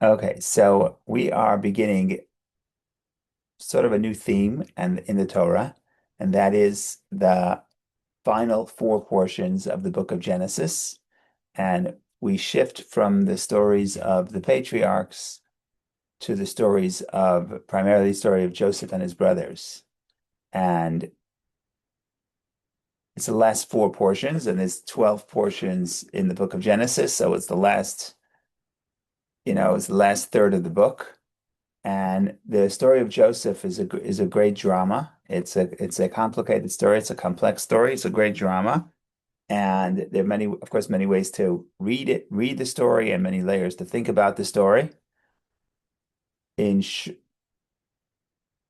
Okay, so we are beginning sort of a new theme and in the Torah, and that is the final four portions of the book of Genesis. And we shift from the stories of the patriarchs to the stories of primarily the story of Joseph and his brothers. And it's the last four portions, and there's 12 portions in the book of Genesis. So it's the last, it's the last third of the book. And the story of Joseph is a great drama. It's a complicated story. It's a complex story. It's a great drama. And there are many, of course, many ways to read the story, and many layers to think about the story. In sh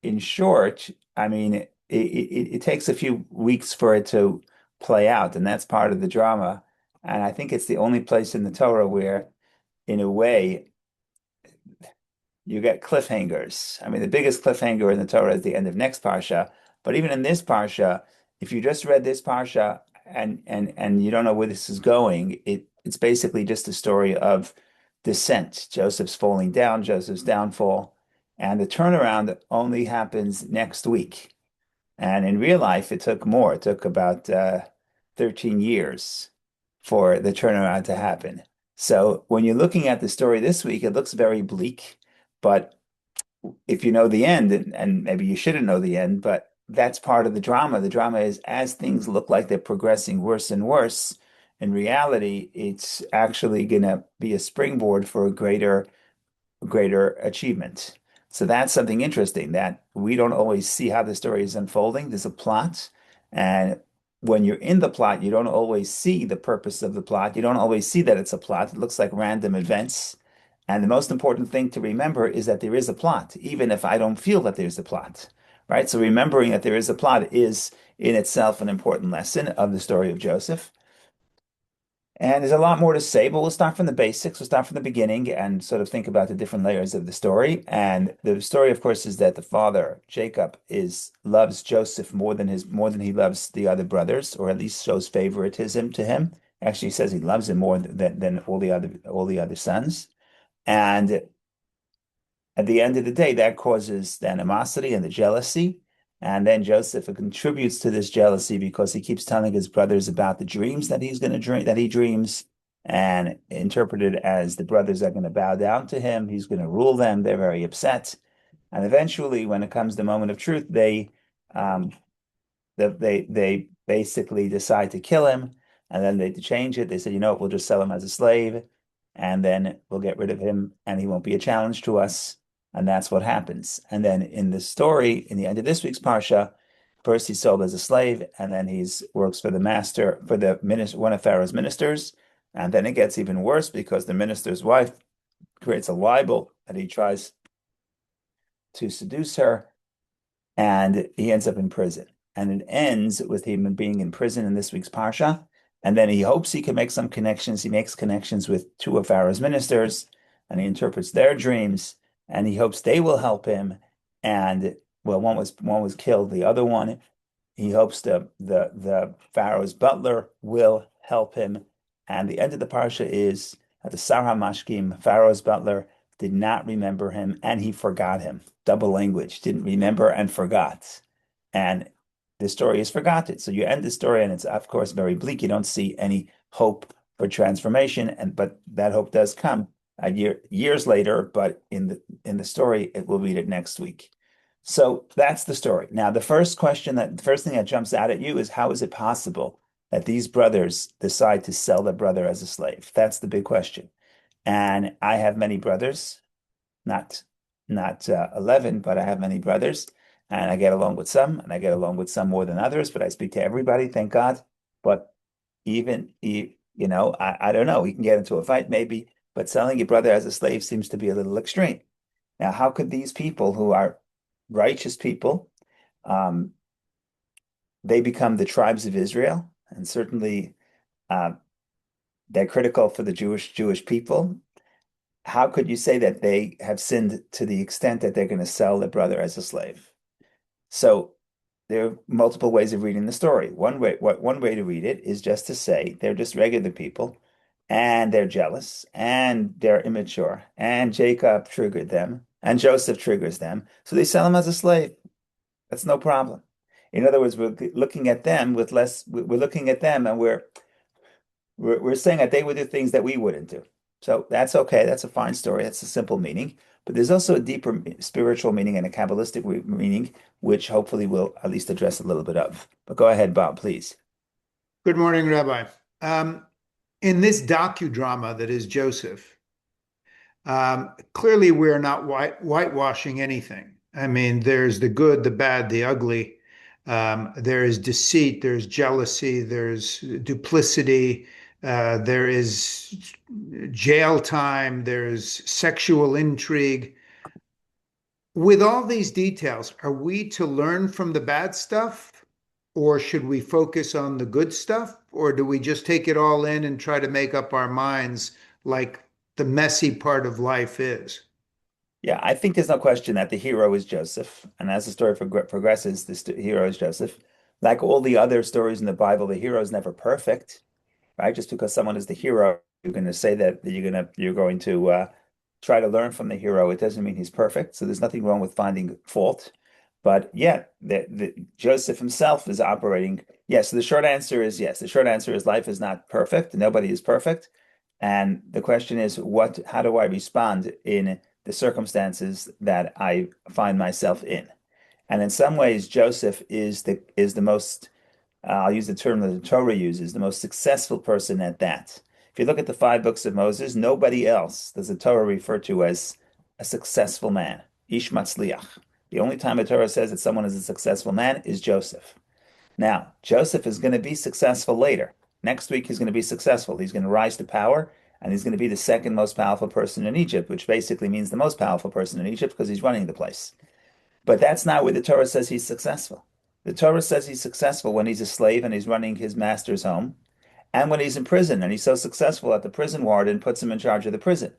in short, I mean, it takes a few weeks for it to play out, and that's part of the drama. And I think it's the only place in the Torah where, in a way, you get cliffhangers. I mean, the biggest cliffhanger in the Torah is the end of next parsha. But even in this parsha, if you just read this parsha and you don't know where this is going, it's basically just a story of descent. Joseph's falling down, Joseph's downfall, and the turnaround only happens next week. And in real life, it took more. It took about 13 years for the turnaround to happen. So when you're looking at the story this week, it looks very bleak. But if you know the end, and maybe you shouldn't know the end, but that's part of the drama. The drama is as things look like they're progressing worse and worse, in reality, it's actually going to be a springboard for a greater achievement. So that's something interesting that we don't always see how the story is unfolding. There's a plot, and when you're in the plot, you don't always see the purpose of the plot. You don't always see that it's a plot. It looks like random events. And the most important thing to remember is that there is a plot, even if I don't feel that there's a plot, right? So remembering that there is a plot is in itself an important lesson of the story of Joseph. And there's a lot more to say, but we'll start from the basics. We'll start from the beginning and sort of think about the different layers of the story. And the story, of course, is that the father, Jacob, is loves Joseph more than he loves the other brothers, or at least shows favoritism to him. Actually, he says he loves him more than all the other sons. And at the end of the day, that causes the animosity and the jealousy. And then Joseph contributes to this jealousy because he keeps telling his brothers about the dreams that he's going to dream, that he dreams, and interpreted as the brothers are going to bow down to him. He's going to rule them. They're very upset. And eventually, when it comes the moment of truth, um, they basically decide to kill him, and then they change it. They said, you know what, we'll just sell him as a slave, and then we'll get rid of him, and he won't be a challenge to us. And that's what happens. And then in the story, in the end of this week's parsha, first he's sold as a slave, and then he's works for the master, for the minister, one of Pharaoh's ministers. And then it gets even worse because the minister's wife creates a libel that he tries to seduce her, and he ends up in prison. And it ends with him being in prison in this week's parsha. And then he hopes he can make some connections. He makes connections with two of Pharaoh's ministers, and he interprets their dreams, and he hopes they will help him. And well, one was killed. The other one, he hopes the Pharaoh's butler will help him. And the end of the parsha is that the Sar HaMashkim, Pharaoh's butler, did not remember him and he forgot him. Double language, didn't remember and forgot. And the story is forgotten. So you end the story and it's of course very bleak. You don't see any hope for transformation, but that hope does come years later, but in the story, it will read it next week. So that's the story. Now, the first thing that jumps out at you is how is it possible that these brothers decide to sell their brother as a slave? That's the big question. And I have many brothers, not not 11, but I have many brothers, and I get along with some, and I get along with some more than others, but I speak to everybody, thank God. But I don't know, we can get into a fight maybe, but selling your brother as a slave seems to be a little extreme. Now, how could these people who are righteous people, um, they become the tribes of Israel, and certainly uh, they're critical for the Jewish people. How could you say that they have sinned to the extent that they're going to sell their brother as a slave? So there are multiple ways of reading the story. One way to read it is just to say they're just regular people. and they're jealous and they're immature and Jacob triggered them and Joseph triggers them. So they sell him as a slave. That's no problem. In other words, we're looking at them with less, we're looking at them and we're saying that they would do things that we wouldn't do. So that's okay. That's a fine story. That's a simple meaning. But there's also a deeper spiritual meaning and a Kabbalistic meaning, which hopefully we'll at least address a little bit of. But go ahead, Bob, please. Good morning, Rabbi. Um, in this docudrama that is Joseph, clearly we're not whitewashing anything. I mean, there's the good, the bad, the ugly. There is deceit, there's jealousy, there's duplicity, there is jail time, there's sexual intrigue. With all these details, are we to learn from the bad stuff, or should we focus on the good stuff, or do we just take it all in and try to make up our minds like the messy part of life is? Yeah, I think there's no question that the hero is Joseph. And as the story progresses, the hero is Joseph. Like all the other stories in the Bible, the hero is never perfect, right? Just because someone is the hero, you're going to say that you're going to try to learn from the hero. It doesn't mean he's perfect. So there's nothing wrong with finding fault. But yeah, Joseph himself is operating. Yes, so the short answer is yes. The short answer is life is not perfect. Nobody is perfect. And the question is, how do I respond in the circumstances that I find myself in? And in some ways, Joseph is the most I'll use the term that the Torah uses, the most successful person at that. If you look at the five books of Moses, nobody else does the Torah refer to as a successful man, Ish Matzliach. The only time the Torah says that someone is a successful man is Joseph. Now, Joseph is going to be successful later. Next week, he's going to be successful. He's going to rise to power, and he's going to be the second most powerful person in Egypt, which basically means the most powerful person in Egypt because he's running the place. But that's not where the Torah says he's successful. The Torah says he's successful when he's a slave and he's running his master's home, and when he's in prison and he's so successful that the prison warden puts him in charge of the prison.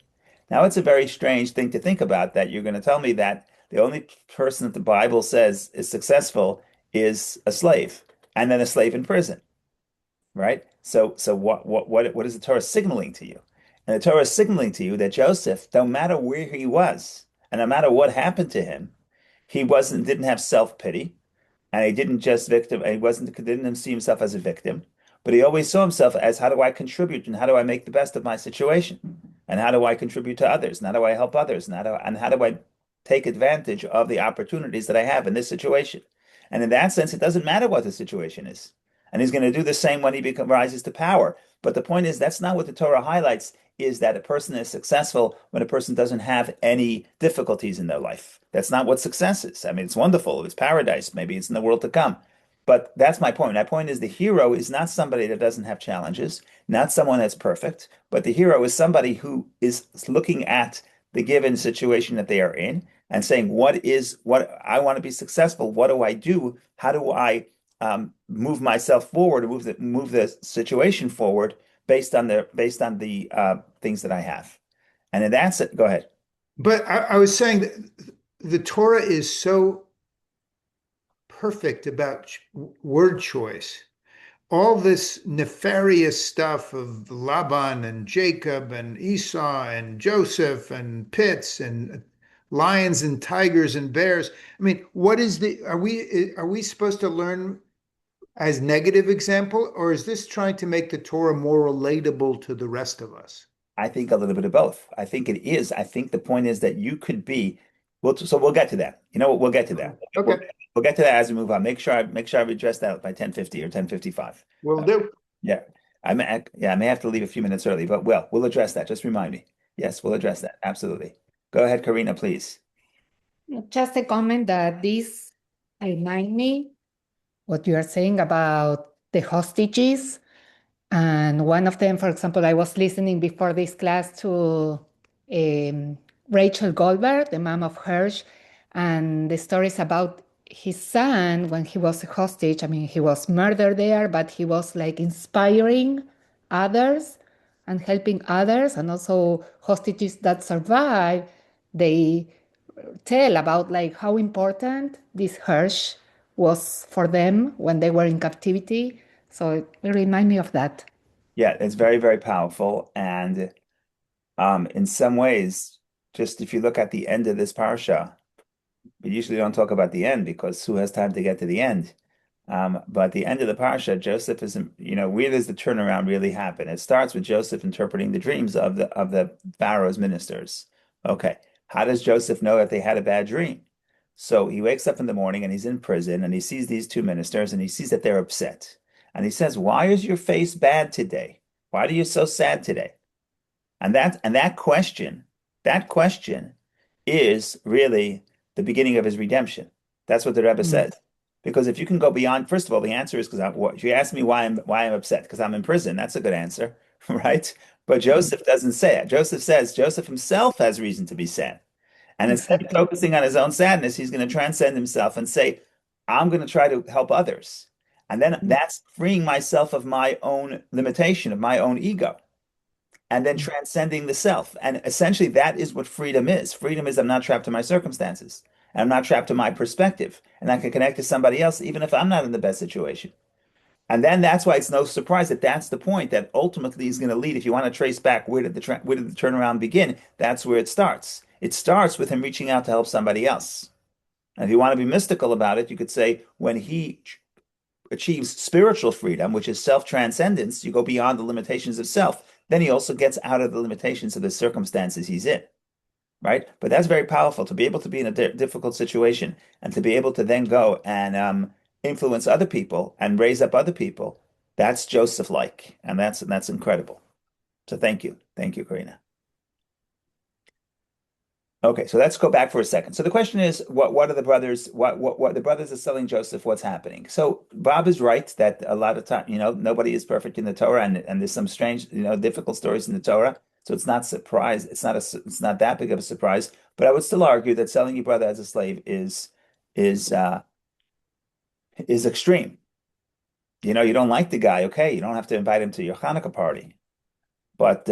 Now, it's a very strange thing to think about that you're going to tell me that the only person that the Bible says is successful is a slave, and then a slave in prison, right? So what is the Torah signaling to you? And the Torah is signaling to you that Joseph, no matter where he was, and no matter what happened to him, he didn't have self-pity, and he didn't just victim, he wasn't didn't see himself as a victim, but he always saw himself as how do I contribute and how do I make the best of my situation? And how do I contribute to others? And how do I help others? And how do I take advantage of the opportunities that I have in this situation? And in that sense, it doesn't matter what the situation is. And he's going to do the same when rises to power. But the point is, that's not what the Torah highlights, is that a person is successful when a person doesn't have any difficulties in their life. That's not what success is. I mean, it's wonderful. It's paradise. Maybe it's in the world to come. But that's my point. My point is the hero is not somebody that doesn't have challenges, not someone that's perfect, but the hero is somebody who is looking at the given situation that they are in and saying, what I want to be successful? What do I do? How do I move myself forward, move the situation forward based on the things that I have. And then that's it. Go ahead. But I was saying that the Torah is so perfect about word choice. All this nefarious stuff of Laban and Jacob and Esau and Joseph and pits and lions and tigers and bears. I mean, what is the are we supposed to learn as negative example, or is this trying to make the Torah more relatable to the rest of us? I think a little bit of both. I think it is. I think the point is that you could be, well, so we'll get to that. You know what? We'll get to that. We'll, Okay, we'll get to that as we move on. Make sure I address that by 10:50 or 10:55. will Uh, do. yeah. I may have to leave a few minutes early, but we'll address that. Just remind me. Yes, we'll address that. Absolutely. Go ahead, Karina, please. Just a comment that this remind me what you are saying about the hostages. And one of them, for example, I was listening before this class to Rachel Goldberg, the mom of Hirsch, and the stories about his son when he was a hostage. I mean, he was murdered there, but he was like inspiring others and helping others, and also hostages that survive. They tell about like how important this Hirsch was for them when they were in captivity. So it reminded me of that. Yeah, it's very, very powerful. And in some ways, just if you look at the end of this parsha, we usually don't talk about the end because who has time to get to the end? But the end of the parsha, Joseph is, where does the turnaround really happen? It starts with Joseph interpreting the dreams of the Pharaoh's ministers. Okay, how does Joseph know that they had a bad dream? So he wakes up in the morning and he's in prison and he sees these two ministers and he sees that they're upset. And he says, "Why is your face bad today? Why are you so sad today?" And that question is really the beginning of his redemption. That's what the Rebbe Mm, says. Because if you can go beyond, first of all, the answer is because if you ask me why I'm upset, because I'm in prison, that's a good answer, right? But mm, Joseph doesn't say it. Joseph says Joseph himself has reason to be sad. And instead of exactly. focusing on his own sadness, he's going to transcend himself and say, I'm going to try to help others. And then Mm, that's freeing myself of my own limitation, of my own ego and then mm, transcending the self. And essentially, that is what freedom is. Freedom is I'm not trapped to my circumstances, and I'm not trapped to my perspective, and I can connect to somebody else, even if I'm not in the best situation. And then that's why it's no surprise that that's the point that ultimately is going to lead. If you want to trace back where did the turnaround begin, that's where it starts. It starts with him reaching out to help somebody else. And if you want to be mystical about it, you could say when he achieves spiritual freedom, which is self-transcendence, you go beyond the limitations of self. Then he also gets out of the limitations of the circumstances he's in, right? But that's very powerful to be able to be in a difficult situation and to be able to then go and influence other people and raise up other people. That's Joseph-like, and that's incredible. So thank you, Karina. Okay, so let's go back for a second. So the question is, what are the brothers? What the brothers are selling Joseph? What's happening? So Bob is right that a lot of time, nobody is perfect in the Torah, and there's some strange, difficult stories in the Torah. So it's not surprise. It's not that big of a surprise. But I would still argue that selling your brother as a slave is uh, is extreme. You don't like the guy, okay? You don't have to invite him to your Hanukkah party. But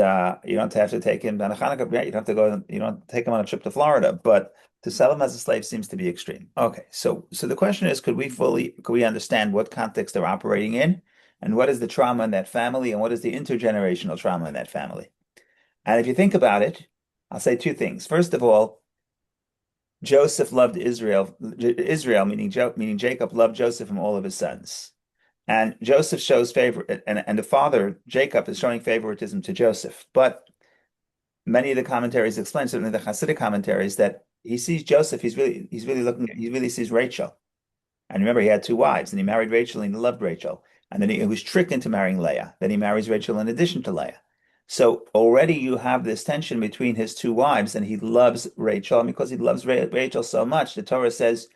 you don't have to take him on a Hanukkah. Yeah, you don't have to go. You don't take him on a trip to Florida. But to sell him as a slave seems to be extreme. Okay, so the question is, could we understand what context they're operating in, and what is the trauma in that family, and what is the intergenerational trauma in that family? And if you think about it, I'll say two things. First of all, Joseph loved Israel. Israel, meaning Jacob, loved Joseph and all of his sons. And Joseph shows favor, and the father Jacob is showing favoritism to Joseph, but many of the commentaries explain, certainly the Hasidic commentaries, that he sees Joseph, he really sees Rachel. And remember, he had two wives, and he married Rachel, and he loved Rachel. And then he was tricked into marrying Leah. Then he marries Rachel in addition to Leah. So already you have this tension between his two wives, and he loves Rachel. And because he loves Rachel so much, the Torah says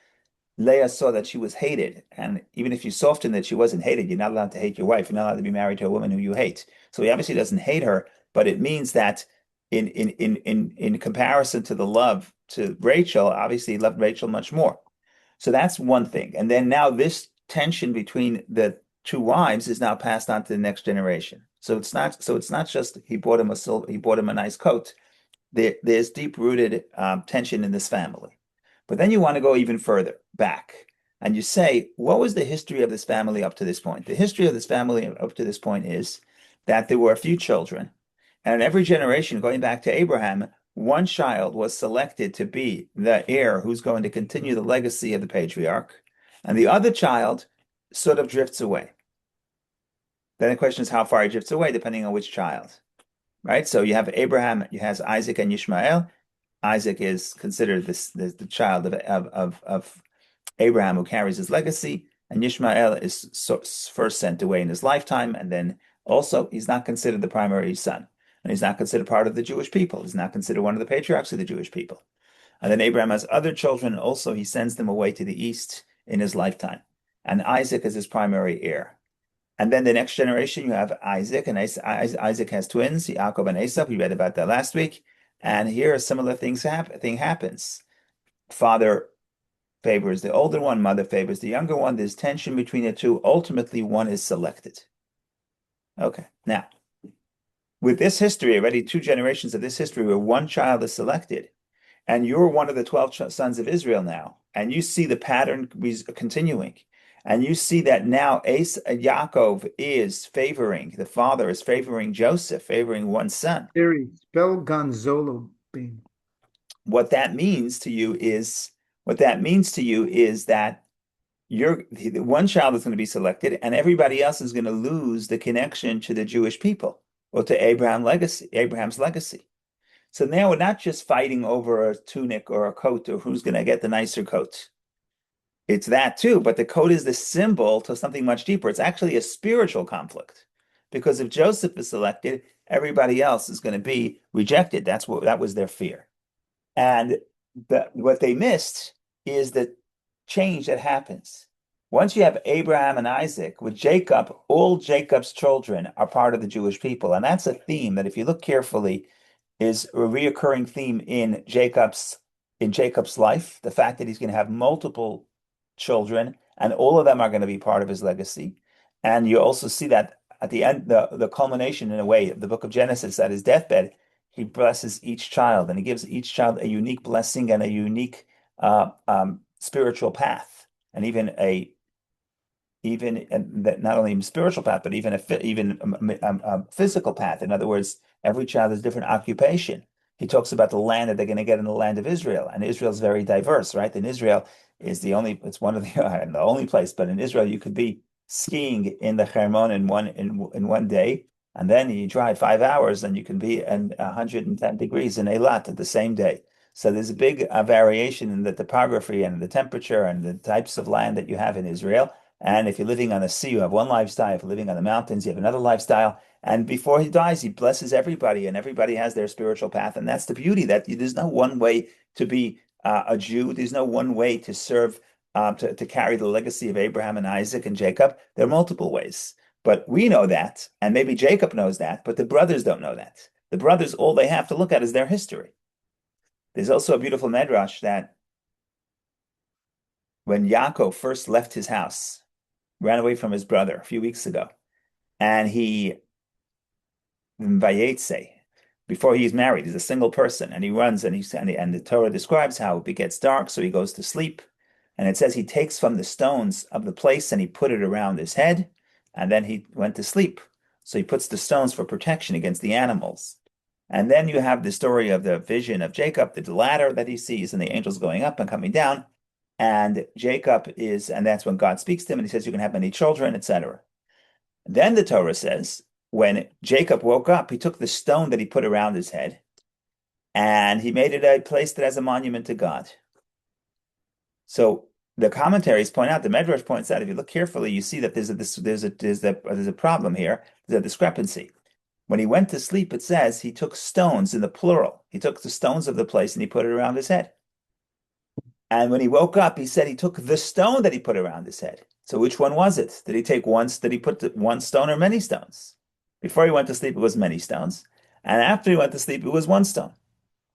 Leah saw that she was hated. And even if you soften that she wasn't hated, you're not allowed to hate your wife. You're not allowed to be married to a woman who you hate. So he obviously doesn't hate her, but it means that in comparison to the love to Rachel, obviously he loved Rachel much more. So that's one thing. And then now this tension between the two wives is now passed on to the next generation. So it's not just he bought him a nice coat. There's deep-rooted tension in this family. But then you want to go even further back and you say, what was the history of this family up to this point? The history of this family up to this point is that there were a few children, and in every generation, going back to Abraham, one child was selected to be the heir who's going to continue the legacy of the patriarch, and the other child sort of drifts away. Then the question is how far he drifts away, depending on which child, right? So you have Abraham, you have Isaac and Ishmael. Isaac is considered the child of Abraham who carries his legacy, and Ishmael is first sent away in his lifetime, and then also he's not considered the primary son, and he's not considered part of the Jewish people. He's not considered one of the patriarchs of the Jewish people. And then Abraham has other children. Also, he sends them away to the east in his lifetime, and Isaac is his primary heir. And then the next generation, you have Isaac, and Isaac has twins, Yaakov and Esau. We read about that last week. And here a similar thing happens. Father favors the older one, mother favors the younger one. There's tension between the two. Ultimately, one is selected. Okay, now with this history, already two generations of this history where one child is selected, and you're one of the 12 sons of Israel now, and you see the pattern continuing, And you see that now Yaakov is favoring, the father is favoring Joseph, favoring one son. Theory, spell Gonzalo bean. What that means to you is what that means to you is that one child is going to be selected, and everybody else is going to lose the connection to the Jewish people or to Abraham's legacy. So now we're not just fighting over a tunic or a coat or who's going to get the nicer coat. It's that too, but the coat is the symbol to something much deeper. It's actually a spiritual conflict because if Joseph is selected, everybody else is going to be rejected. That was their fear. And what they missed is the change that happens. Once you have Abraham and Isaac, with Jacob, all Jacob's children are part of the Jewish people. And that's a theme that, if you look carefully, is a reoccurring theme in Jacob's life. The fact that he's going to have multiple children, and all of them are going to be part of his legacy. And you also see that at the end, the culmination, in a way, of the book of Genesis, at his deathbed, he blesses each child, and he gives each child a unique blessing and a unique spiritual path, and not only a spiritual path, but even a physical path. In other words, every child has a different occupation. He talks about the land that they're going to get in the land of Israel, and Israel is very diverse, right? And Israel is it's one of the only place, but in Israel you could be skiing in the Hermon in one day, and then you drive 5 hours, and you can be in 110 degrees in Eilat at the same day. So there's a big variation in the topography and the temperature and the types of land that you have in Israel. And if you're living on the sea, you have one lifestyle. If you're living on the mountains, you have another lifestyle. And before he dies, he blesses everybody, and everybody has their spiritual path. And that's the beauty, that there's no one way to be a Jew. There's no one way to serve, to carry the legacy of Abraham and Isaac and Jacob. There are multiple ways. But we know that, and maybe Jacob knows that, but the brothers don't know that. The brothers, all they have to look at is their history. There's also a beautiful medrash that when Yaakov first left his house, ran away from his brother a few weeks ago, and he Vayetze, before he's married, he's a single person, and he runs, and the Torah describes how it gets dark, so he goes to sleep, and it says he takes from the stones of the place and he put it around his head, and then he went to sleep. So he puts the stones for protection against the animals. And then you have the story of the vision of Jacob, the ladder that he sees, and the angels going up and coming down. And that's when God speaks to him, and he says, you can have many children, etc. Then the Torah says, when Jacob woke up, he took the stone that he put around his head, and he made it a place that has a monument to God. So the commentaries point out, the Medrash points out, if you look carefully, you see that there's a problem here. There's a discrepancy. When he went to sleep, it says he took stones in the plural. He took the stones of the place and he put it around his head. And when he woke up, he said he took the stone that he put around his head. So which one was it? Did he put one stone or many stones? Before he went to sleep, it was many stones. And after he went to sleep, it was one stone.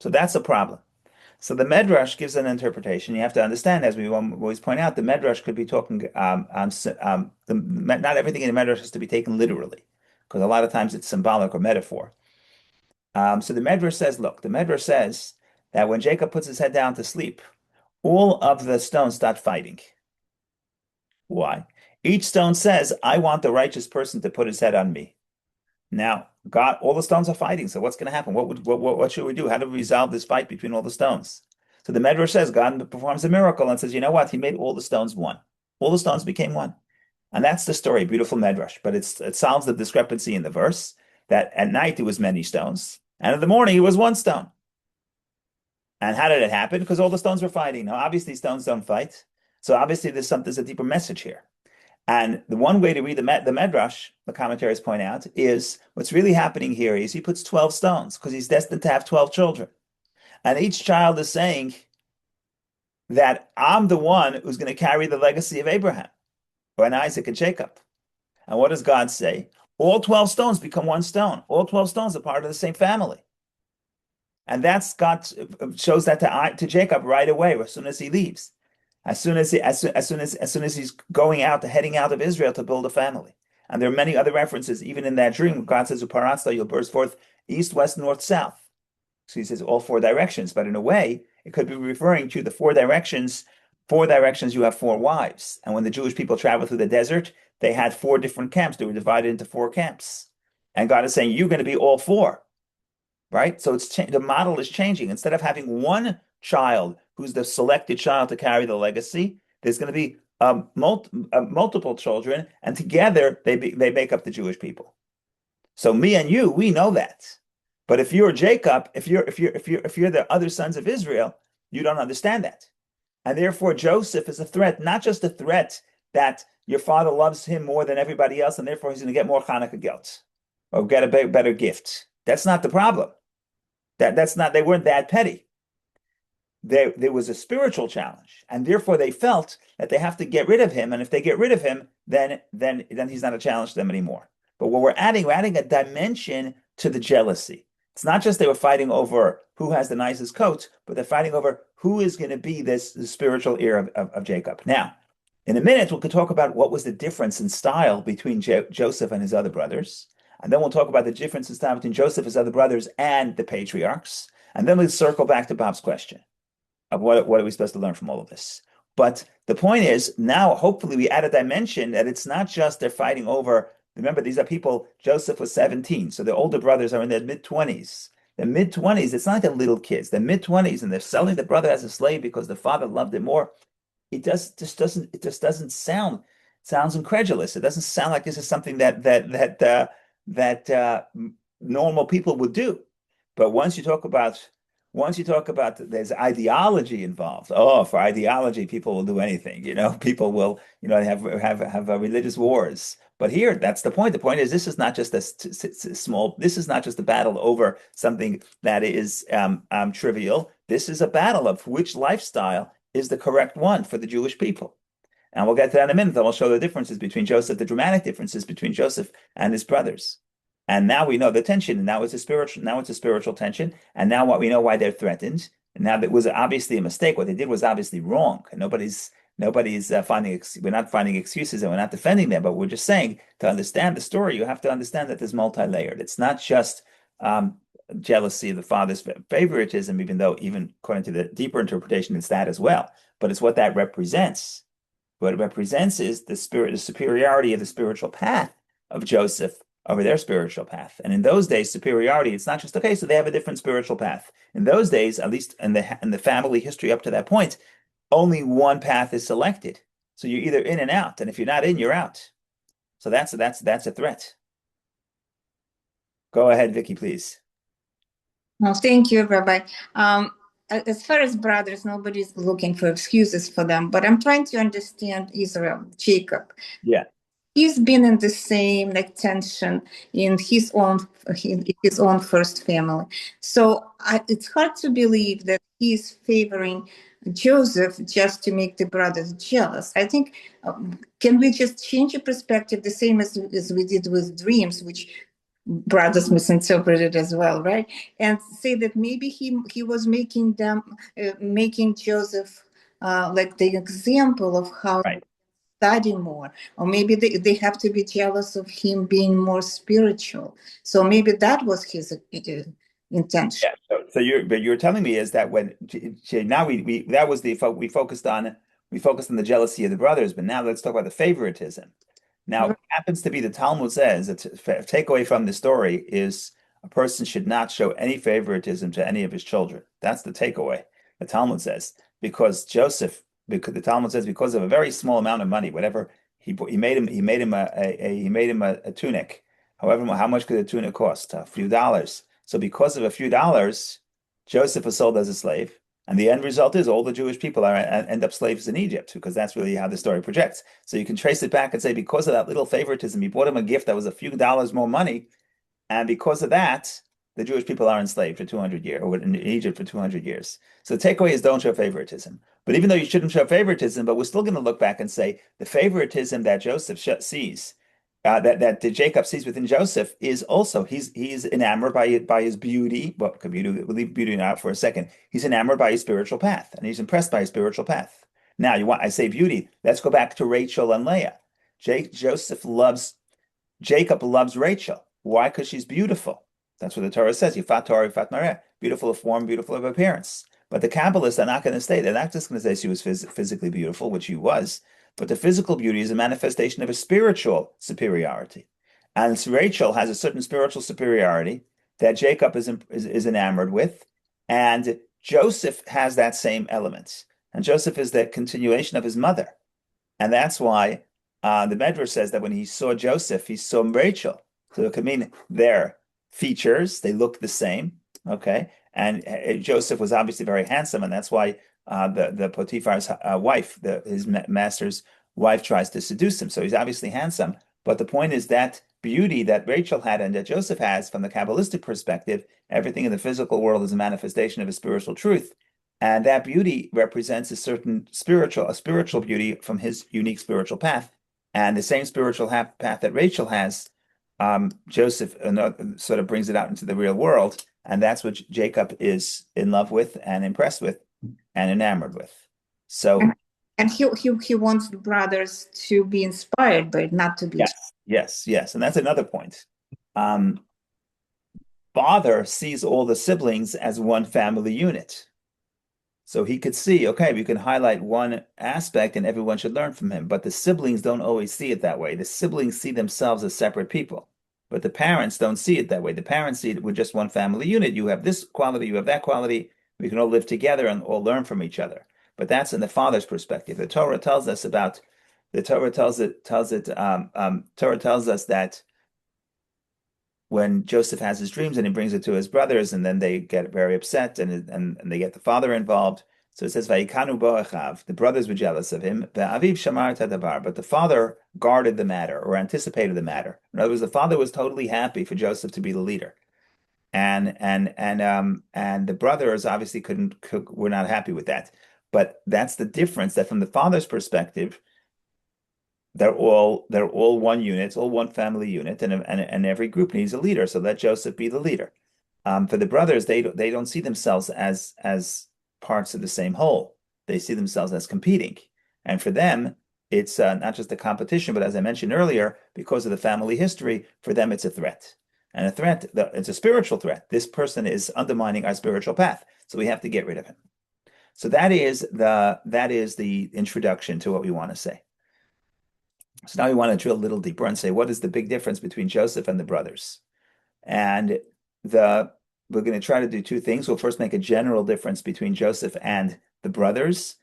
So that's a problem. So the Medrash gives an interpretation. You have to understand, as we always point out, the Medrash could be talking, not everything in the Medrash has to be taken literally, because a lot of times it's symbolic or metaphor. So the Medrash says, look, the Medrash says that when Jacob puts his head down to sleep, all of the stones start fighting. Why? Each stone says, I want the righteous person to put his head on me. Now, God, all the stones are fighting. So what's going to happen? What should we do? How do we resolve this fight between all the stones? So the Medrash says God performs a miracle and says, you know what? He made all the stones one. All the stones became one. And that's the story, beautiful Medrash. But it solves the discrepancy in the verse that at night it was many stones, and in the morning it was one stone. And how did it happen? Because all the stones were fighting. Now, obviously, stones don't fight. So obviously, there's a deeper message here. And the one way to read the Medrash, the commentaries point out, is what's really happening here is he puts 12 stones because he's destined to have 12 children. And each child is saying that I'm the one who's going to carry the legacy of Abraham, and Isaac and Jacob. And what does God say? All 12 stones become one stone. All 12 stones are part of the same family. And that's God shows that to Jacob right away, as soon as he leaves. As soon as he's heading out of Israel to build a family. And there are many other references, even in that dream, God says, "Uparatzta, you'll burst forth east, west, north, south." So he says all four directions, but in a way, it could be referring to the four directions Four directions, you have four wives. And when the Jewish people traveled through the desert, they had four different camps. They were divided into four camps. And God is saying, you're going to be all four, right? So the model is changing. Instead of having one child who's the selected child to carry the legacy, there's going to be multiple children, and together they make up the Jewish people. So me and you, we know that. But if you're Jacob, if you're the other sons of Israel, you don't understand that. And therefore, Joseph is a threat, not just a threat that your father loves him more than everybody else, and therefore he's going to get more Hanukkah gelt or get a better gift. That's not the problem. That's not, they weren't that petty. There was a spiritual challenge, and therefore they felt that they have to get rid of him. And if they get rid of him, then he's not a challenge to them anymore. But what we're adding a dimension to the jealousy. It's not just they were fighting over who has the nicest coat, but they're fighting over who is going to be the spiritual heir of Jacob. Now, in a minute, we could talk about what was the difference in style between Joseph and his other brothers. And then we'll talk about the difference in style between Joseph, his other brothers, and the patriarchs. And then we'll circle back to Bob's question of what are we supposed to learn from all of this. But the point is, now hopefully we add a dimension that it's not just they're fighting over. Remember, these are people, Joseph was 17, so the older brothers are in their mid-20s. The mid-20s, it's not like they're little kids. They're mid-20s, and they're selling the brother as a slave because the father loved him more. It just doesn't sounds incredulous. It doesn't sound like this is something that normal people would do. But once you talk about there's ideology involved. Oh, for ideology, people will do anything. People will have religious wars. But here, that's the point. The point is, this is not just a small. This is not just a battle over something that is trivial. This is a battle of which lifestyle is the correct one for the Jewish people. And we'll get to that in a minute. Then we'll show the differences between Joseph, the dramatic differences between Joseph and his brothers. And now we know the tension, and now it's a spiritual tension. And now what we know why they're threatened. And now that was obviously a mistake. What they did was obviously wrong. And we're not finding excuses, and we're not defending them, but we're just saying to understand the story, you have to understand that there's multi-layered. It's not just jealousy of the father's favoritism, even according to the deeper interpretation, it's that as well. But it's what that represents. What it represents is the superiority of the spiritual path of Joseph over their spiritual path. And in those days, superiority, it's not just, okay, so they have a different spiritual path. In those days, at least in the family history up to that point, only one path is selected. So you're either in and out. And if you're not in, you're out. So that's a threat. Go ahead, Vicky, please. No, thank you, Rabbi. As far as brothers, nobody's looking for excuses for them, but I'm trying to understand Israel, Jacob. Yeah. He's been in the same tension in his own first family. So it's hard to believe that he's favoring Joseph just to make the brothers jealous. I think, can we just change the perspective the same as we did with dreams, which brothers misinterpreted as well, right? And say that maybe he was making Joseph like the example of how right. Study more, or maybe they have to be jealous of him being more spiritual. So maybe that was his intention. Yeah. So you're telling me is that when now we that was we focused on the jealousy of the brothers, but now let's talk about the favoritism. Now, it happens to be the Talmud says that takeaway from the story is a person should not show any favoritism to any of his children. That's the takeaway. The Talmud says because the Talmud says because of a very small amount of money, whatever he made him a tunic. However, how much could a tunic cost? A few dollars. So because of a few dollars, Joseph was sold as a slave. And the end result is all the Jewish people end up slaves in Egypt, because that's really how the story projects. So you can trace it back and say, because of that little favoritism, he bought him a gift that was a few dollars more money. And because of that, the Jewish people are enslaved for 200 years, or in Egypt for 200 years. So the takeaway is don't show favoritism. But even though you shouldn't show favoritism, but we're still going to look back and say the favoritism that Joseph sees, that Jacob sees within Joseph is also he's enamored by his beauty. Well, we'll leave beauty out for a second. He's enamored by his spiritual path, and he's impressed by his spiritual path. Now, I say beauty. Let's go back to Rachel and Leah. Jacob loves Rachel. Why? Because she's beautiful. That's what the Torah says. Yifat Torah, Yifat Mareh. Beautiful of form, beautiful of appearance. But the Kabbalists are not going to say, they're not just going to say she was physically beautiful, which she was, but the physical beauty is a manifestation of a spiritual superiority. And Rachel has a certain spiritual superiority that Jacob is enamored with, and Joseph has that same element. And Joseph is the continuation of his mother. And that's why the Medrash says that when he saw Joseph, he saw Rachel. So it could mean their features, they look the same. Okay. And Joseph was obviously very handsome, and that's why the Potiphar's wife, his master's wife, tries to seduce him. So he's obviously handsome. But the point is that beauty that Rachel had and that Joseph has from the Kabbalistic perspective, everything in the physical world is a manifestation of a spiritual truth. And that beauty represents a certain spiritual beauty from his unique spiritual path. And the same spiritual path that Rachel has, Joseph sort of brings it out into the real world. And that's what Jacob is in love with and impressed with and enamored with. So, and he wants the brothers to be inspired by it, not to be. Yes. And that's another point. Father sees all the siblings as one family unit. So he could see, okay, we can highlight one aspect and everyone should learn from him. But the siblings don't always see it that way. The siblings see themselves as separate people. But the parents don't see it that way. The parents see it with just one family unit. You have this quality, you have that quality. We can all live together and all learn from each other. But that's in the father's perspective. The Torah tells us about Torah tells us that when Joseph has his dreams and he brings it to his brothers, and then they get very upset and they get the father involved. So it says, Vayikanu bo'achav, the brothers were jealous of him, Ve'aviv shamar tadabar, but the father guarded the matter or anticipated the matter. In other words, the father was totally happy for Joseph to be the leader. And the brothers obviously were not happy with that. But that's the difference, that from the father's perspective, they're all one unit, it's all one family unit, and every group needs a leader. So let Joseph be the leader. For the brothers, they don't see themselves as parts of the same whole. They see themselves as competing, and for them, it's not just a competition, but as I mentioned earlier, because of the family history, for them it's a threat, and it's a spiritual threat. This person is undermining our spiritual path, so we have to get rid of him. So that is the introduction to what we want to say. So now we want to drill a little deeper and say, what is the big difference between Joseph and the brothers? And we're going to try to do two things. We'll first make a general difference between Joseph and the brothers,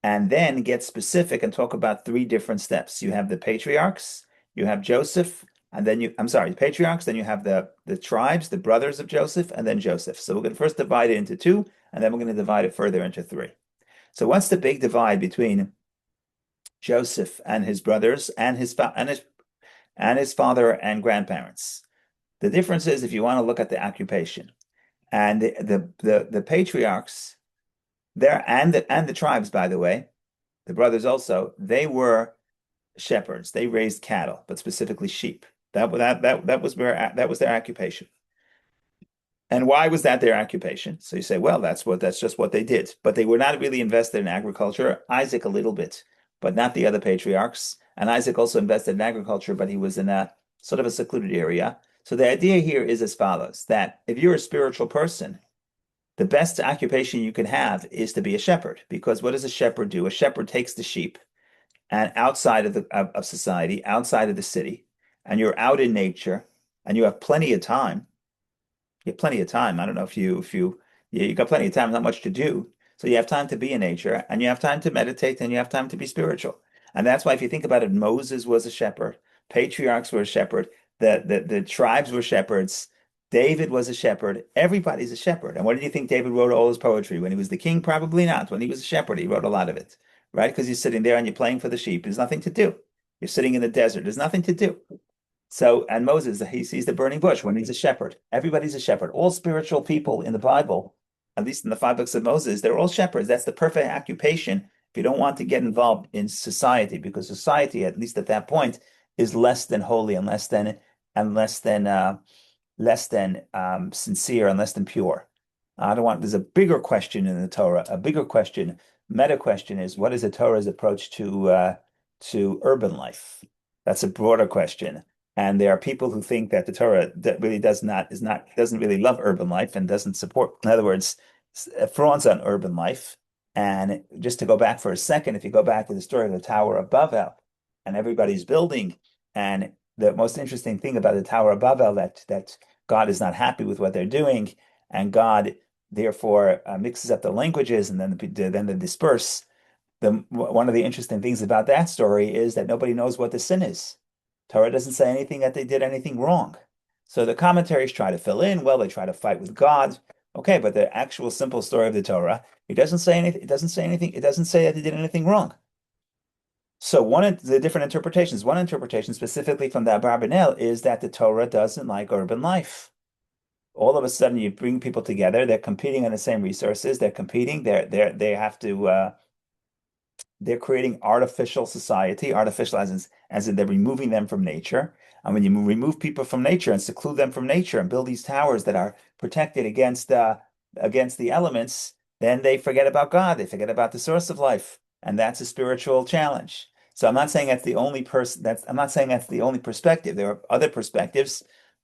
and then get specific and talk about three different steps. You have the patriarchs, you have Joseph, and then the patriarchs, then you have the tribes, the brothers of Joseph, and then Joseph. So we're going to first divide it into two, and then we're going to divide it further into three. So what's the big divide between Joseph and his brothers and his father and grandparents? The difference is, if you want to look at the occupation, and the patriarchs there and the tribes, by the way, the brothers also, they were shepherds. They raised cattle, but specifically sheep. That was their occupation. And why was that their occupation? So you say, well, that's just what they did. But they were not really invested in agriculture. Isaac a little bit, but not the other patriarchs. And Isaac also invested in agriculture, but he was in a sort of a secluded area. So the idea here is as follows, that if you're a spiritual person, the best occupation you can have is to be a shepherd. Because what does a shepherd do? A shepherd takes the sheep and outside of society, outside of the city, and you're out in nature, and you have plenty of time. You have plenty of time. I don't know if you got plenty of time, not much to do. So you have time to be in nature, and you have time to meditate, and you have time to be spiritual. And that's why, if you think about it, Moses was a shepherd, patriarchs were a shepherd, the tribes were shepherds, David was a shepherd, everybody's a shepherd. And what did you think David wrote all his poetry? When he was the king? Probably not. When he was a shepherd, he wrote a lot of it, right? Because you're sitting there and you're playing for the sheep. There's nothing to do. You're sitting in the desert. There's nothing to do. So, and Moses, he sees the burning bush when he's a shepherd. Everybody's a shepherd. All spiritual people in the Bible, at least in the 5 books of Moses, they're all shepherds. That's the perfect occupation if you don't want to get involved in society, because society, at least at that point, is less than holy and less than sincere and less than pure. There's a bigger question in the Torah, a bigger question, meta question is, what is the Torah's approach to urban life? That's a broader question. And there are people who think that the Torah that really doesn't really love urban life and doesn't support. In other words, frowns on urban life. And just to go back for a second, if you go back to the story of the Tower of Babel, and everybody's building, and the most interesting thing about the Tower of Babel that God is not happy with what they're doing, and God therefore mixes up the languages, and then they disperse. One of the interesting things about that story is that nobody knows what the sin is. Torah doesn't say anything that they did anything wrong. So the commentaries try to fill in. Well, they try to fight with God. Okay, but the actual simple story of the Torah, it doesn't say anything. It doesn't say anything. It doesn't say that they did anything wrong. So one of the different interpretations, one interpretation specifically from the Abarbanel is that the Torah doesn't like urban life. All of a sudden, you bring people together. They're competing on the same resources. They're competing. They have to. They're creating artificial society, artificial as in they're removing them from nature. And when you remove people from nature and seclude them from nature and build these towers that are protected against the elements, then they forget about God. They forget about the source of life, and that's a spiritual challenge. So I'm not saying that's the only person. I'm not saying that's the only perspective. There are other perspectives,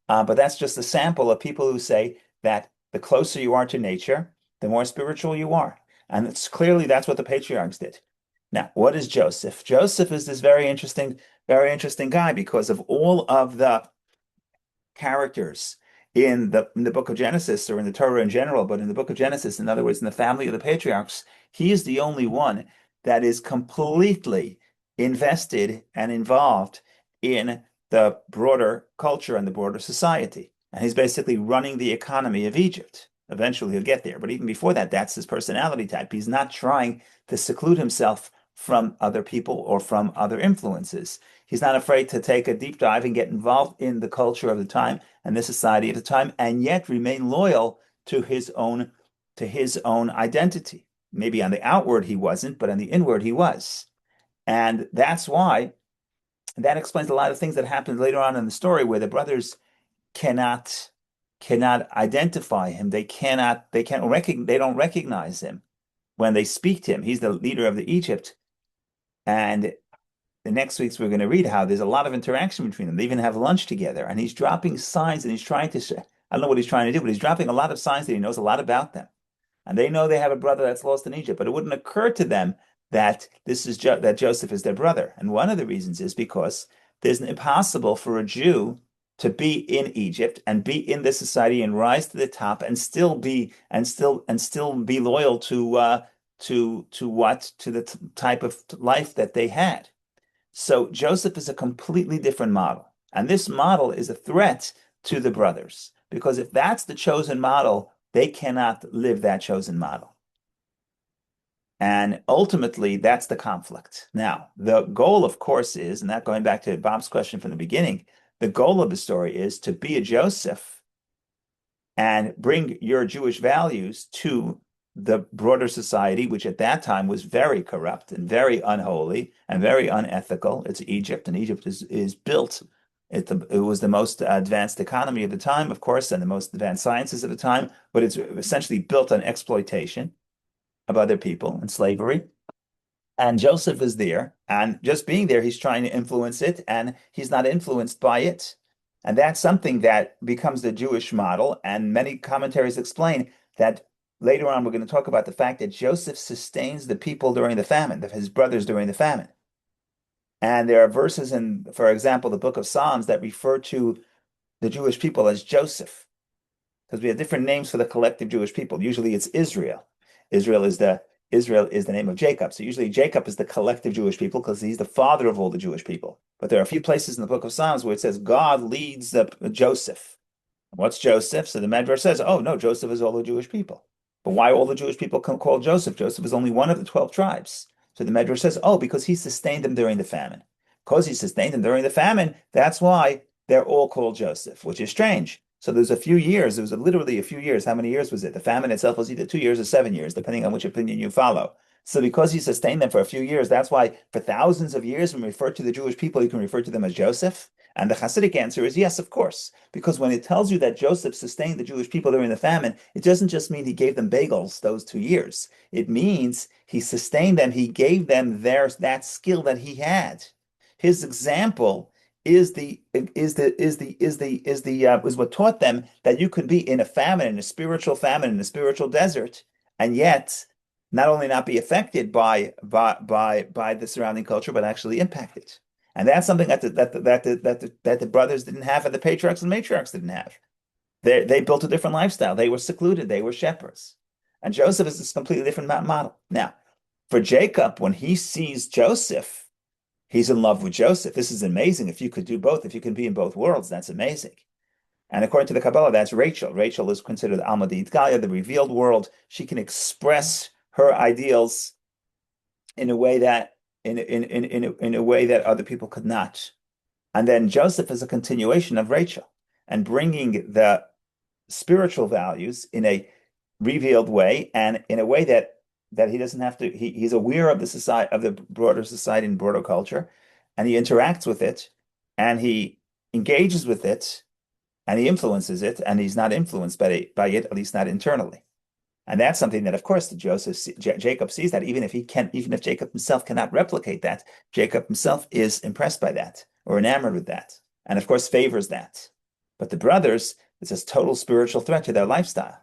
but that's just a sample of people who say that the closer you are to nature, the more spiritual you are, and it's clearly that's what the patriarchs did. Now, what is Joseph? Joseph is this very interesting guy because of all of the characters in the book of Genesis or in the Torah in general, but in the book of Genesis, in other words, in the family of the patriarchs, he is the only one that is completely invested and involved in the broader culture and the broader society. And he's basically running the economy of Egypt. Eventually he'll get there. But even before that, that's his personality type. He's not trying to seclude himself from other people or from other influences. He's not afraid to take a deep dive and get involved in the culture of the time and the society of the time, and yet remain loyal to his own identity. Maybe on the outward he wasn't, but on the inward he was. And that's why that explains a lot of things that happened later on in the story where the brothers cannot identify him. They don't recognize him when they speak to him. He's the leader of the Egypt. And the next weeks we're going to read how there's a lot of interaction between them. They even have lunch together, and he's dropping signs and he's trying to I don't know what he's trying to do, but he's dropping a lot of signs that he knows a lot about them. And they know they have a brother that's lost in Egypt, but it wouldn't occur to them that that Joseph is their brother. And one of the reasons is because there's impossible for a Jew to be in Egypt and be in this society and rise to the top and still be loyal to the type of life that they had. So Joseph is a completely different model. And this model is a threat to the brothers because if that's the chosen model, they cannot live that chosen model. And ultimately, that's the conflict. Now, the goal, of course, is, and that going back to Bob's question from the beginning, the goal of the story is to be a Joseph and bring your Jewish values to the broader society, which at that time was very corrupt and very unholy and very unethical. It's Egypt, and Egypt is built. It was the most advanced economy of the time, of course, and the most advanced sciences of the time, but it's essentially built on exploitation of other people and slavery. And Joseph is there, and just being there, he's trying to influence it, and he's not influenced by it. And that's something that becomes the Jewish model. And many commentaries explain that later on, we're going to talk about the fact that Joseph sustains the people during the famine, his brothers during the famine. And there are verses in, for example, the book of Psalms that refer to the Jewish people as Joseph, because we have different names for the collective Jewish people. Usually it's Israel. Israel is the name of Jacob. So usually Jacob is the collective Jewish people because he's the father of all the Jewish people. But there are a few places in the book of Psalms where it says God leads Joseph. What's Joseph? So the Medrash says, oh, no, Joseph is all the Jewish people. But why all the Jewish people call Joseph? Joseph is only one of the 12 tribes. So the Medrash says, oh, because he sustained them during the famine. Because he sustained them during the famine, that's why they're all called Joseph, which is strange. So there was literally a few years. How many years was it? The famine itself was either 2 years or 7 years, depending on which opinion you follow. So because he sustained them for a few years, that's why for thousands of years, when we refer to the Jewish people, you can refer to them as Joseph. And the Hasidic answer is yes, of course. Because when it tells you that Joseph sustained the Jewish people during the famine, it doesn't just mean he gave them bagels those 2 years. It means he sustained them. He gave them that skill that he had. His example is what taught them that you could be in a famine, in a spiritual desert, and yet not only not be affected by the surrounding culture, but actually impact it. And that's something that the brothers didn't have, and the patriarchs and matriarchs didn't have. They built a different lifestyle. They were secluded. They were shepherds. And Joseph is this completely different model. Now, for Jacob, when he sees Joseph, he's in love with Joseph. This is amazing. If you could do both, if you can be in both worlds, that's amazing. And according to the Kabbalah, that's Rachel. Rachel is considered Alma D'Itgalia, the revealed world. She can express her ideals in a way that in a way that other people could not. And then Joseph is a continuation of Rachel and bringing the spiritual values in a revealed way and in a way that he doesn't have to. He's aware of the society, of the broader society and broader culture, and he interacts with it, and he engages with it, and he influences it, and he's not influenced by it, at least not internally. And that's something that, of course, Jacob sees that even if Jacob himself cannot replicate that, Jacob himself is impressed by that or enamored with that, and of course favors that. But the brothers, it's a total spiritual threat to their lifestyle.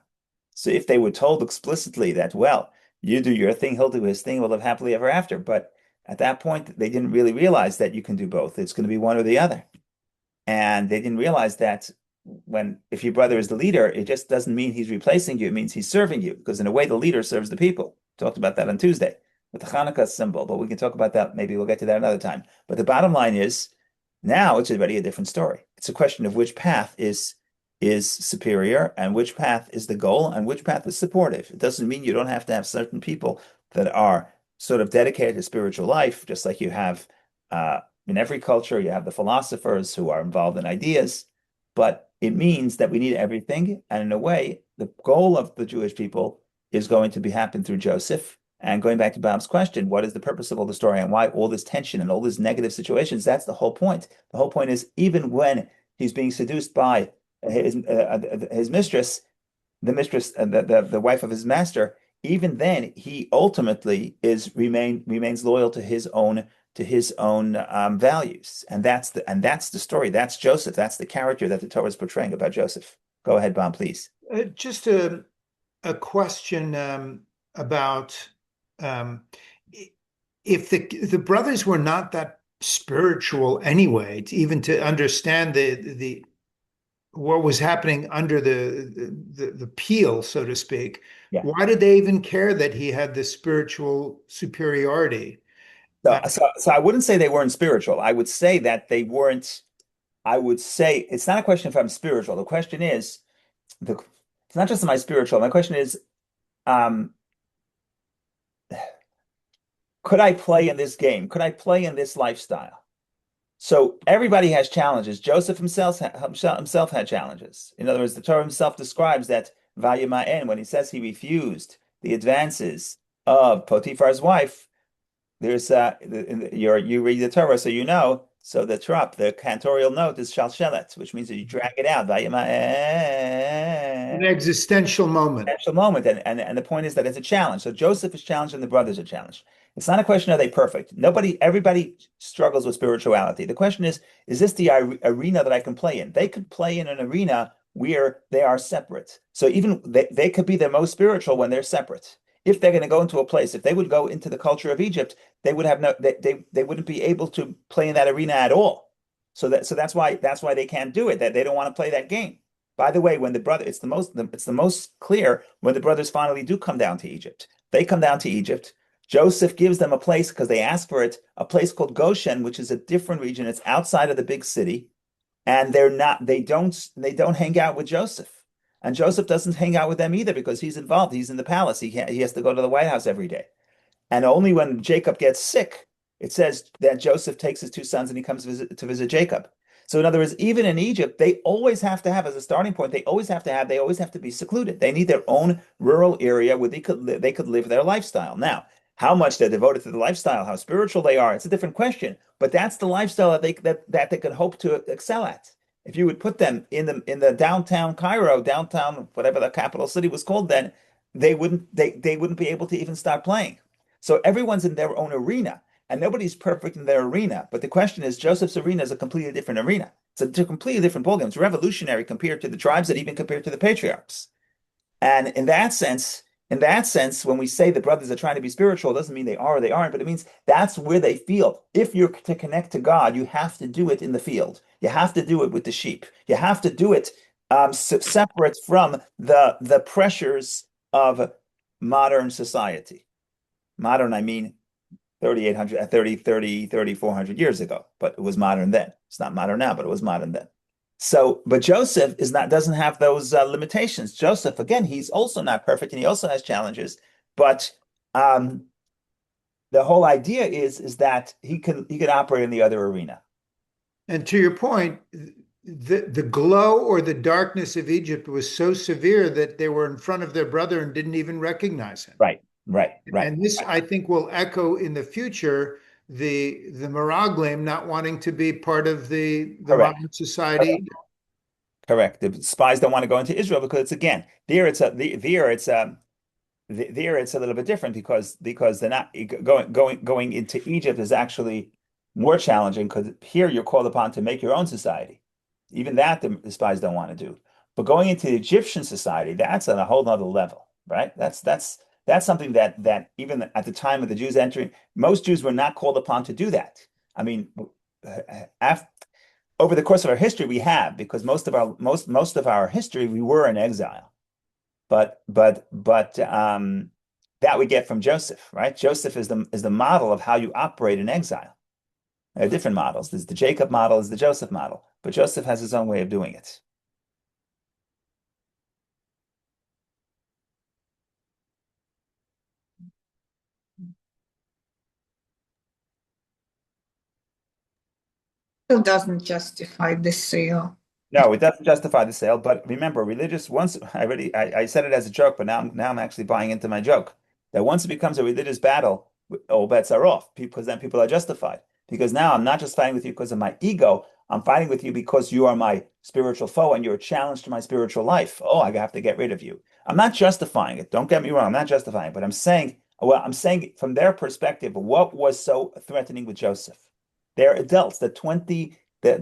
So if they were told explicitly that, well, you do your thing, he'll do his thing, we'll live happily ever after. But at that point, they didn't really realize that you can do both. It's going to be one or the other. And they didn't realize that if your brother is the leader, it just doesn't mean he's replacing you. It means he's serving you, because in a way, the leader serves the people. Talked about that on Tuesday with the Hanukkah symbol, but we can talk about that. Maybe we'll get to that another time. But the bottom line is, now it's already a different story. It's a question of which path is superior and which path is the goal and which path is supportive. It doesn't mean you don't have to have certain people that are sort of dedicated to spiritual life, just like you have in every culture. You have the philosophers who are involved in ideas, but it means that we need everything. And in a way, the goal of the Jewish people is going to happen through Joseph. And going back to Bob's question, what is the purpose of all the story and why all this tension and all these negative situations? That's the whole point. The whole point is, even when he's being seduced by his mistress, the wife of his master, even then he ultimately remains loyal to his own values, and that's the story. That's Joseph. That's the character that the Torah is portraying about Joseph. Go ahead, Bob, please. Just a question about if the brothers were not that spiritual anyway, even to understand the what was happening under the peel, so to speak. Yeah. Why did they even care that he had this spiritual superiority? So I wouldn't say they weren't spiritual. I would say that they weren't. I would say it's not a question if I'm spiritual. The question is, it's not just am I spiritual. My question is, could I play in this game? Could I play in this lifestyle? So everybody has challenges. Joseph himself had challenges. In other words, the Torah himself describes that Vayemaen, when he says he refused the advances of Potiphar's wife. There's you read the Torah, so you know. So the cantorial note is shalshelet, which means that you drag it out. An existential moment. Existential moment, and the point is that it's a challenge. So Joseph is challenged, and the brothers are challenged. It's not a question, are they perfect? Everybody struggles with spirituality. The question is this the arena that I can play in? They could play in an arena where they are separate. So even they could be the most spiritual when they're separate. If they're going to go into a place, if they would go into the culture of Egypt, they would have they wouldn't be able to play in that arena at all. So that's why they can't do it. That they don't want to play that game. By the way, when it's the most clear when the brothers finally do come down to Egypt. They come down to Egypt. Joseph gives them a place because they ask for it, a place called Goshen, which is a different region. It's outside of the big city, and they don't hang out with Joseph. And Joseph doesn't hang out with them either because he's involved. He's in the palace. He has to go to the White House every day. And only when Jacob gets sick, it says that Joseph takes his two sons and he comes to visit Jacob. So in other words, even in Egypt, they always have to have, as a starting point, they always have to be secluded. They need their own rural area where they could live their lifestyle. Now, how much they're devoted to the lifestyle, how spiritual they are, it's a different question. But that's the lifestyle that they could hope to excel at. If you would put them in the downtown Cairo, whatever the capital city was called then, they wouldn't be able to even start playing. So everyone's in their own arena, and nobody's perfect in their arena. But the question is, Joseph's arena is a completely different arena. It's a completely different ballgame. It's revolutionary compared to the tribes, and even compared to the patriarchs. And in that sense, In that sense, when we say the brothers are trying to be spiritual, it doesn't mean they are or they aren't, but it means that's where they feel. If you're to connect to God, you have to do it in the field. You have to do it with the sheep. You have to do it separate from the pressures of modern society. Modern, I mean 3,800, 3,400 years ago, but it was modern then. It's not modern now, but it was modern then. So, but Joseph doesn't have those limitations. Joseph, again, he's also not perfect and he also has challenges. But um, the whole idea is that he can operate in the other arena. And to your point, the glow or the darkness of Egypt was so severe that they were in front of their brother and didn't even recognize him. Right, right, right. And this, I think, will echo in the future the Miraglim not wanting to be part of the Correct. modern society. Correct. The spies don't want to go into Israel because it's again there. There it's a little bit different because they're not going into Egypt is actually more challenging because here you're called upon to make your own society. Even that the spies don't want to do. But going into the Egyptian society, that's on a whole nother level, right? That's something that even at the time of the Jews entering, most Jews were not called upon to do that. I mean, after, over the course of our history, we have because most of our history we were in exile. But that we get from Joseph, right? Joseph is the model of how you operate in exile. There are different models. There's the Jacob model, there's the Joseph model, but Joseph has his own way of doing it. Still doesn't justify the sale. No, it doesn't justify the sale, but remember, religious once I said it as a joke, but now I'm actually buying into my joke. That once it becomes a religious battle, all bets are off because then people are justified. Because now I'm not just fighting with you because of my ego, I'm fighting with you because you are my spiritual foe and you're a challenge to my spiritual life. Oh, I have to get rid of you. I'm not justifying it. Don't get me wrong, I'm not justifying it, but I'm saying from their perspective, what was so threatening with Joseph? They're adults, the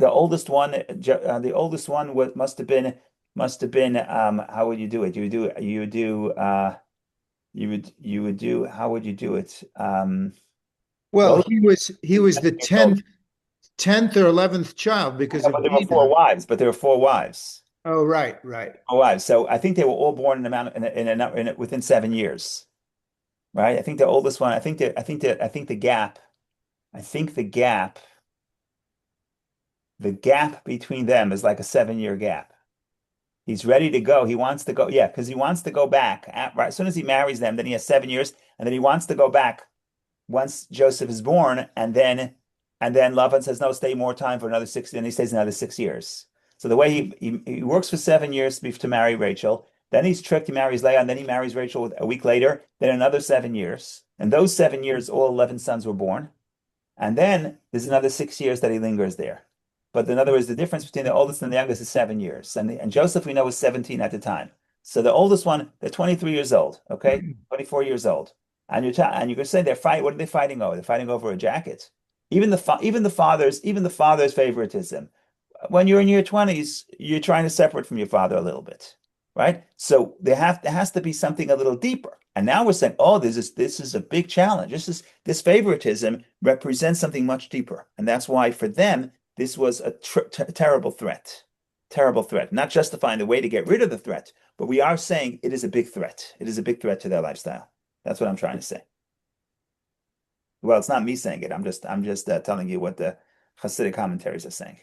oldest one was must have been how would you do it? You would do how would you do it? The Well, oldest, he was the 10th or 11th child because yeah, of but there were four Dinah. wives. But there were four wives. Oh, right, right. Four wives. So I think they were all born within 7 years, right? I think the oldest one. I think the gap between them is like a 7 year gap. He's ready to go. He wants to go. Yeah, because he wants to go back. Right, as soon as he marries them, then he has 7 years, and then he wants to go back once Joseph is born, and then Lavan says, "No, stay more time for another 6." And he stays another 6 years. So the way he works for 7 years to marry Rachel, then he's tricked. He marries Leah, and then he marries Rachel a week later. Then another 7 years, and those 7 years, all 11 sons were born. And then there's another 6 years that he lingers there. But in other words, the difference between the oldest and the youngest is 7 years. And Joseph, we know, was 17 at the time. So the oldest one, they're 23 years old, okay? 24 years old. And you can say they're fighting. What are they fighting over? They're fighting over a jacket. Even the father's favoritism. When you're in your 20s, you're trying to separate from your father a little bit, right? So there has to be something a little deeper. And now we're saying, oh, this is a big challenge. This favoritism represents something much deeper. And that's why for them, this was a terrible threat. Terrible threat. Not justifying the way to get rid of the threat, but we are saying it is a big threat. It is a big threat to their lifestyle. That's what I'm trying to say. Well, it's not me saying it. I'm just telling you what the Hasidic commentaries are saying.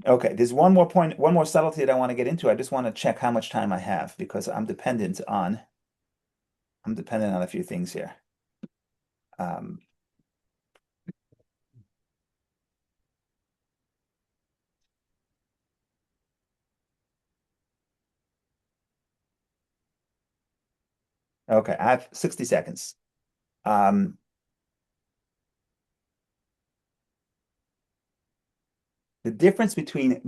Okay, there's one more point, one more subtlety that I want to get into. I just want to check how much time I have because I'm dependent on a few things here. Um, okay, I have 60 seconds. Um, the difference between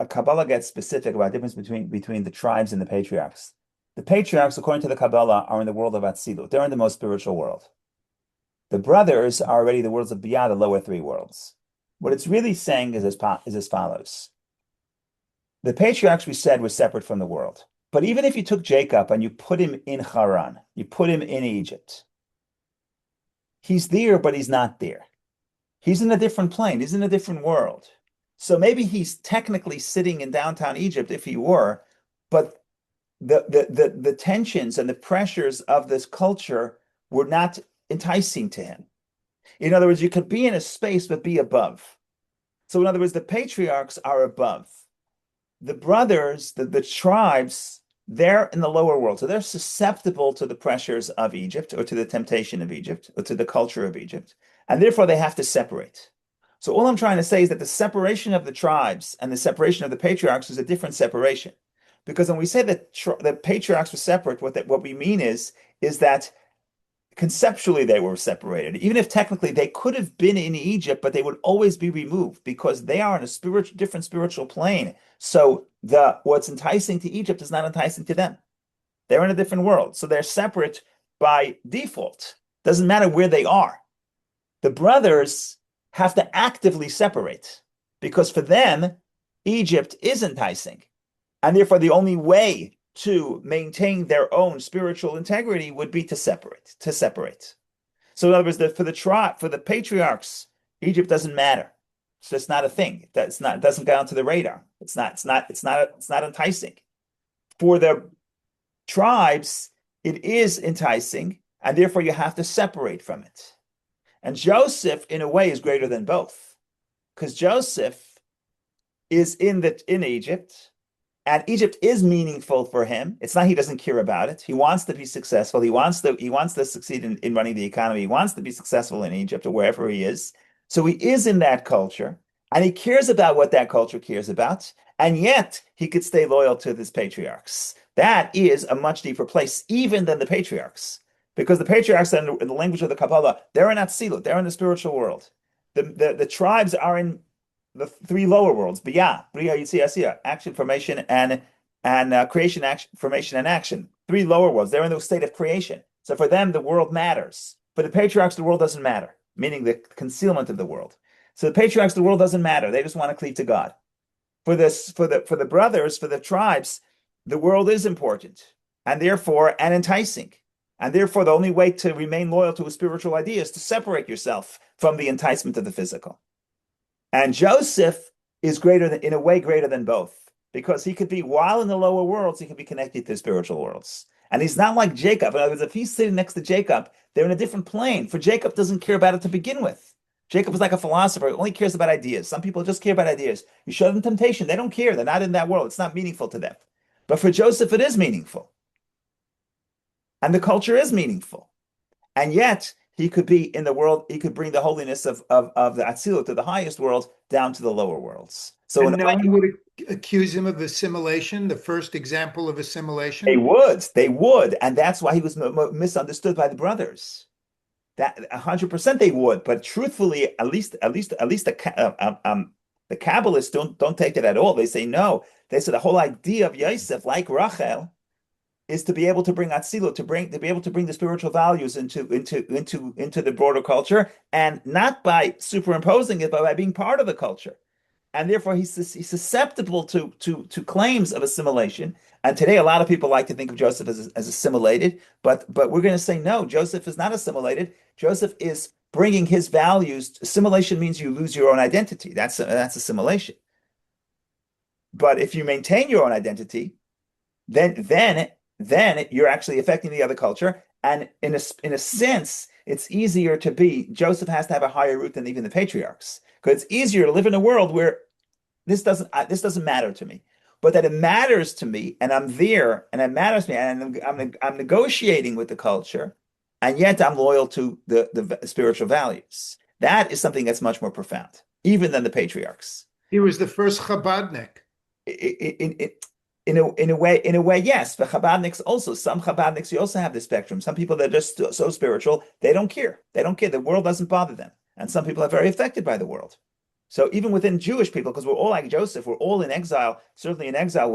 Kabbalah gets specific about the difference between the tribes and the patriarchs. The patriarchs, according to the Kabbalah, are in the world of Atzilut. They're in the most spiritual world. The brothers are already the worlds of Biyah, the lower three worlds. What it's really saying is as follows. The patriarchs, we said, were separate from the world, But even if you took Jacob and you put him in Haran, you put him in Egypt, he's there, but he's not there. He's in a different plane. He's in a different world. So maybe he's technically sitting in downtown Egypt if he were, but the tensions and the pressures of this culture were not enticing to him. In other words, you could be in a space but be above. So in other words, the patriarchs are above. The brothers, the tribes, they're in the lower world. So they're susceptible to the pressures of Egypt or to the temptation of Egypt or to the culture of Egypt. And therefore they have to separate. So all I'm trying to say is that the separation of the tribes and the separation of the patriarchs is a different separation. Because when we say that the patriarchs were separate, what we mean is that conceptually they were separated. Even if technically they could have been in Egypt, but they would always be removed because they are in a different spiritual plane. So what's enticing to Egypt is not enticing to them. They're in a different world. So they're separate by default. Doesn't matter where they are. The brothers have to actively separate because for them, Egypt is enticing. And therefore, the only way to maintain their own spiritual integrity would be to separate. So in other words, for the patriarchs, Egypt doesn't matter. It's just not a thing. It doesn't go onto the radar. It's not enticing. For the tribes, it is enticing, and therefore you have to separate from it. And Joseph, in a way, is greater than both. Because Joseph is in Egypt. And Egypt is meaningful for him. It's not he doesn't care about it. He wants to be successful. He wants to succeed in running the economy. He wants to be successful in Egypt or wherever he is. So he is in that culture and he cares about what that culture cares about. And yet he could stay loyal to his patriarchs. That is a much deeper place, even than the patriarchs. Because the patriarchs, in the language of the Kabbalah, they're in Atzilut, they're in the spiritual world. The tribes are in the three lower worlds: Bria, Yitzia, Asiya, action, formation, and creation, action, formation, and action. Three lower worlds. They're in the state of creation. So for them, the world matters. For the patriarchs, the world doesn't matter, meaning the concealment of the world. So the patriarchs, the world doesn't matter. They just want to cleave to God. For the brothers, for the tribes, the world is important and enticing. And therefore, the only way to remain loyal to a spiritual idea is to separate yourself from the enticement of the physical. And Joseph is in a way greater than both, because he could be, while in the lower worlds, he could be connected to the spiritual worlds. And he's not like Jacob. In other words, if he's sitting next to Jacob, they're in a different plane. For Jacob doesn't care about it to begin with. Jacob is like a philosopher, he only cares about ideas. Some people just care about ideas. You show them temptation, they don't care. They're not in that world. It's not meaningful to them. But for Joseph, it is meaningful. And the culture is meaningful. And yet, he could be in the world, he could bring the holiness of the Atzilut to the highest world down to the lower worlds. So and no one would accuse him of assimilation, the first example of assimilation. They would. And that's why he was misunderstood by the brothers. That 100% they would. But truthfully, at least the Kabbalists don't take it at all. They say no. They say the whole idea of Yosef, like Rachel, is to be able to bring Atzilut, to be able to bring the spiritual values into the broader culture, and not by superimposing it, but by being part of the culture. And therefore, he's susceptible to claims of assimilation. And today, a lot of people like to think of Joseph as assimilated, but we're going to say no. Joseph is not assimilated. Joseph is bringing his values. Assimilation means you lose your own identity. That's assimilation. But if you maintain your own identity, then you're actually affecting the other culture. And in a sense, it's easier to be. Joseph has to have a higher root than even the patriarchs, because it's easier to live in a world where this doesn't matter to me, but that it matters to me, and I'm there, and it matters to me, and I'm negotiating with the culture, and yet I'm loyal to the spiritual values. That is something that's much more profound, even than the patriarchs. He was the first Chabadnik. In a way, yes. For Chabadniks also, some Chabadniks, you also have the spectrum. Some people that are just so spiritual, they don't care. They don't care. The world doesn't bother them. And some people are very affected by the world. So even within Jewish people, because we're all like Joseph, we're all in exile. Certainly in exile,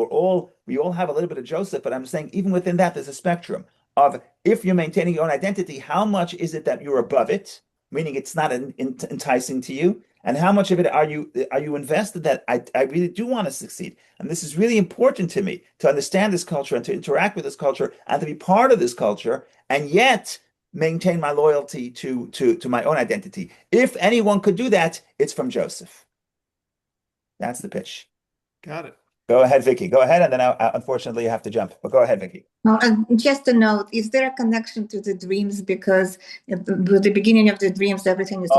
we all have a little bit of Joseph. But I'm saying even within that, there's a spectrum of, if you're maintaining your own identity, how much is it that you're above it, meaning it's not enticing to you, And how much of it are you invested that I really do want to succeed? And this is really important to me to understand this culture and to interact with this culture and to be part of this culture, and yet maintain my loyalty to my own identity. If anyone could do that, it's from Joseph. That's the pitch. Got it. Go ahead, Vicky. Go ahead, and then unfortunately you have to jump. But go ahead, Vicky. Now, just a note, is there a connection to the dreams? Because at the beginning of the dreams, everything is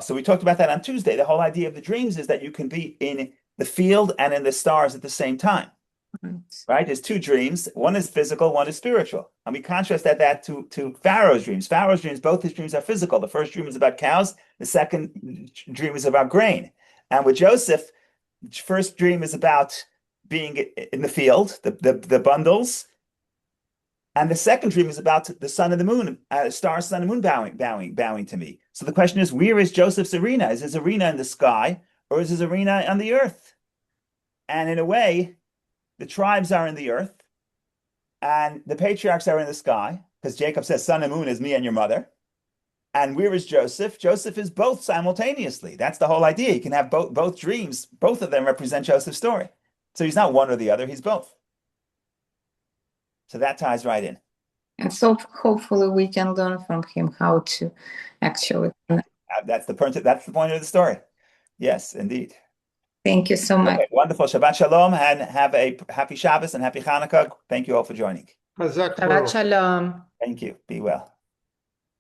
So we talked about that on Tuesday. The whole idea of the dreams is that you can be in the field and in the stars at the same time. Right? There's two dreams. One is physical, one is spiritual. And we contrast that to Pharaoh's dreams. Pharaoh's dreams, both his dreams are physical. The first dream is about cows. The second dream is about grain. And with Joseph, the first dream is about being in the field, the bundles. And the second dream is about the sun and the moon, stars, sun and moon bowing to me. So the question is, where is Joseph's arena? Is his arena in the sky, or is his arena on the earth? And in a way, the tribes are in the earth, and the patriarchs are in the sky, because Jacob says, sun and moon is me and your mother. And where is Joseph? Joseph is both simultaneously. That's the whole idea. You can have both dreams. Both of them represent Joseph's story. So he's not one or the other, he's both. So that ties right in. And so hopefully we can learn from him how to actually. That's the point of the story. Yes, indeed. Thank you so much. Okay, wonderful. Shabbat Shalom, and have a happy Shabbos and happy Hanukkah. Thank you all for joining. Chazak Shabbat Shalom. Thank you. Be well.